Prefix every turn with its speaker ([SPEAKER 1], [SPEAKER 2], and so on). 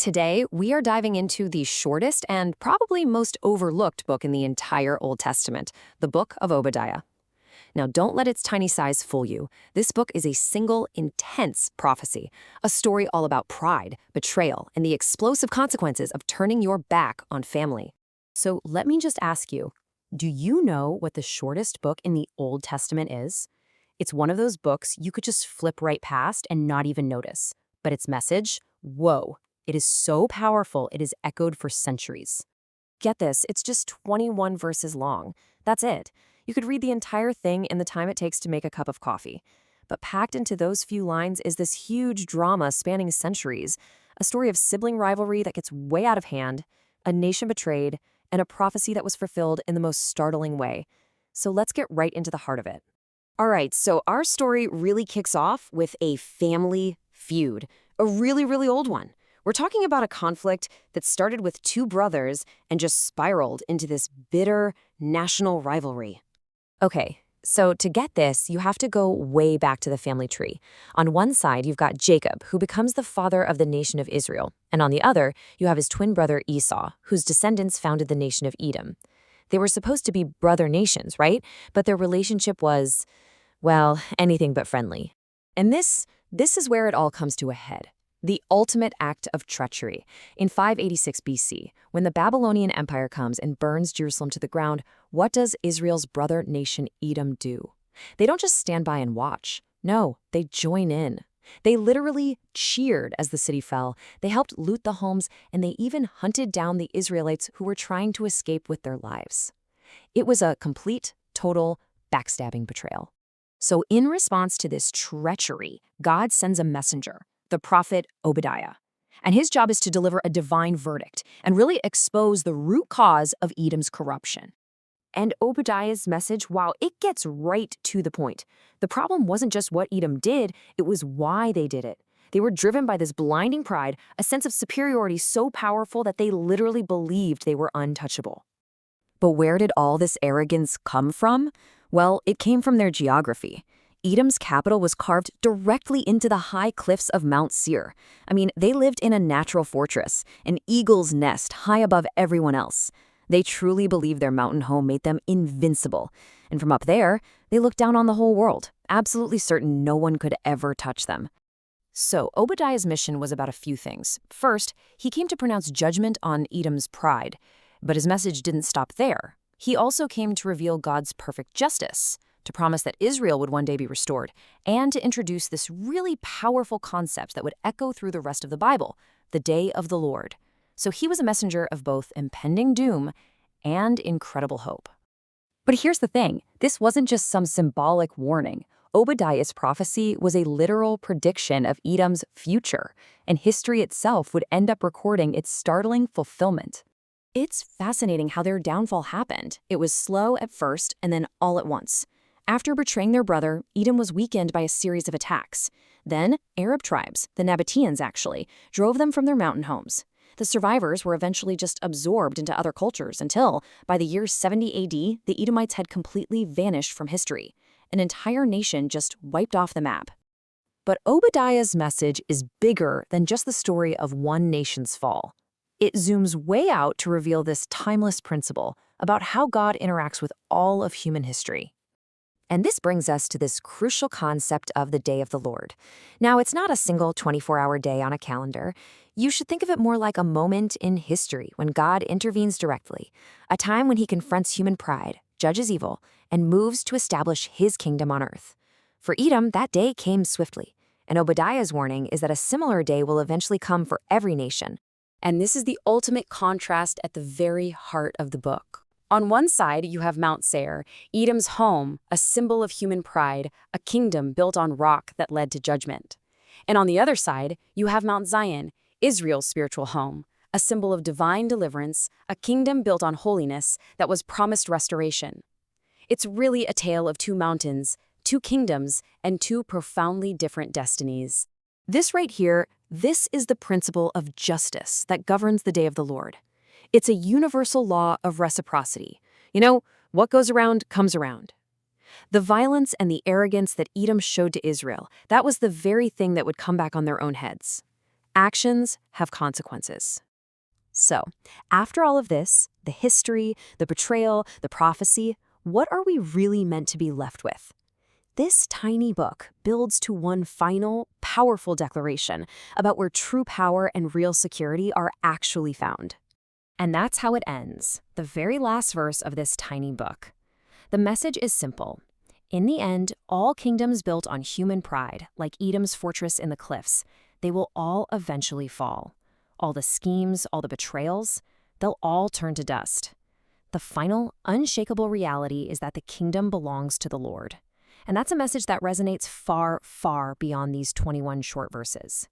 [SPEAKER 1] Today, we are diving into the shortest and probably most overlooked book in the entire Old Testament, the book of Obadiah. Now, don't let its tiny size fool you. This book is a single, intense prophecy, a story all about pride, betrayal, and the explosive consequences of turning your back on family. So let me just ask you, do you know what the shortest book in the Old Testament is? It's one of those books you could just flip right past and not even notice. But its message? Whoa. It is so powerful, it is echoed for centuries. Get this, it's just 21 verses long. That's it. You could read the entire thing in the time it takes to make a cup of coffee. But packed into those few lines is this huge drama spanning centuries, a story of sibling rivalry that gets way out of hand, a nation betrayed, and a prophecy that was fulfilled in the most startling way. So let's get right into the heart of it. All right, so our story really kicks off with a family feud, a really old one. We're talking about a conflict that started with two brothers and just spiraled into this bitter national rivalry. Okay, so to get this, you have to go way back to the family tree. On one side, you've got Jacob, who becomes the father of the nation of Israel, and on the other, you have his twin brother Esau, whose descendants founded the nation of Edom. They were supposed to be brother nations, right? But their relationship was, well, anything but friendly. And this is where it all comes to a head. The ultimate act of treachery. In 586 BC, when the Babylonian Empire comes and burns Jerusalem to the ground, what does Israel's brother nation Edom do? They don't just stand by and watch. No, they join in. They literally cheered as the city fell. They helped loot the homes, and they even hunted down the Israelites who were trying to escape with their lives. It was a complete, total, backstabbing betrayal. So in response to this treachery, God sends a messenger, the prophet Obadiah. And his job is to deliver a divine verdict and really expose the root cause of Edom's corruption. And Obadiah's message, wow, it gets right to the point. The problem wasn't just what Edom did, it was why they did it. They were driven by this blinding pride, a sense of superiority so powerful that they literally believed they were untouchable. But where did all this arrogance come from? Well, it came from their geography. Edom's capital was carved directly into the high cliffs of Mount Seir. I mean, they lived in a natural fortress, an eagle's nest high above everyone else. They truly believed their mountain home made them invincible. And from up there, they looked down on the whole world, absolutely certain no one could ever touch them. So Obadiah's mission was about a few things. First, he came to pronounce judgment on Edom's pride. But his message didn't stop there. He also came to reveal God's perfect justice, to promise that Israel would one day be restored, and to introduce this really powerful concept that would echo through the rest of the Bible, the day of the Lord. So he was a messenger of both impending doom and incredible hope. But here's the thing, this wasn't just some symbolic warning. Obadiah's prophecy was a literal prediction of Edom's future, and history itself would end up recording its startling fulfillment. It's fascinating how their downfall happened. It was slow at first and then all at once. After betraying their brother, Edom was weakened by a series of attacks. Then, Arab tribes, the Nabateans actually, drove them from their mountain homes. The survivors were eventually just absorbed into other cultures until, by the year 70 AD, the Edomites had completely vanished from history. An entire nation just wiped off the map. But Obadiah's message is bigger than just the story of one nation's fall. It zooms way out to reveal this timeless principle about how God interacts with all of human history. And this brings us to this crucial concept of the day of the Lord. Now, it's not a single 24-hour day on a calendar. You should think of it more like a moment in history when God intervenes directly, a time when he confronts human pride, judges evil, and moves to establish his kingdom on earth. For Edom, that day came swiftly, and Obadiah's warning is that a similar day will eventually come for every nation. And this is the ultimate contrast at the very heart of the book. On one side, you have Mount Seir, Edom's home, a symbol of human pride, a kingdom built on rock that led to judgment. And on the other side, you have Mount Zion, Israel's spiritual home, a symbol of divine deliverance, a kingdom built on holiness that was promised restoration. It's really a tale of two mountains, two kingdoms, and two profoundly different destinies. This right here, this is the principle of justice that governs the day of the Lord. It's a universal law of reciprocity. You know, what goes around comes around. The violence and the arrogance that Edom showed to Israel, that was the very thing that would come back on their own heads. Actions have consequences. So, after all of this, the history, the betrayal, the prophecy, what are we really meant to be left with? This tiny book builds to one final, powerful declaration about where true power and real security are actually found. And that's how it ends, the very last verse of this tiny book. The message is simple. In the end, all kingdoms built on human pride, like Edom's fortress in the cliffs, they will all eventually fall. All the schemes, all the betrayals, they'll all turn to dust. The final, unshakable reality is that the kingdom belongs to the Lord. And that's a message that resonates far, far beyond these 21 short verses.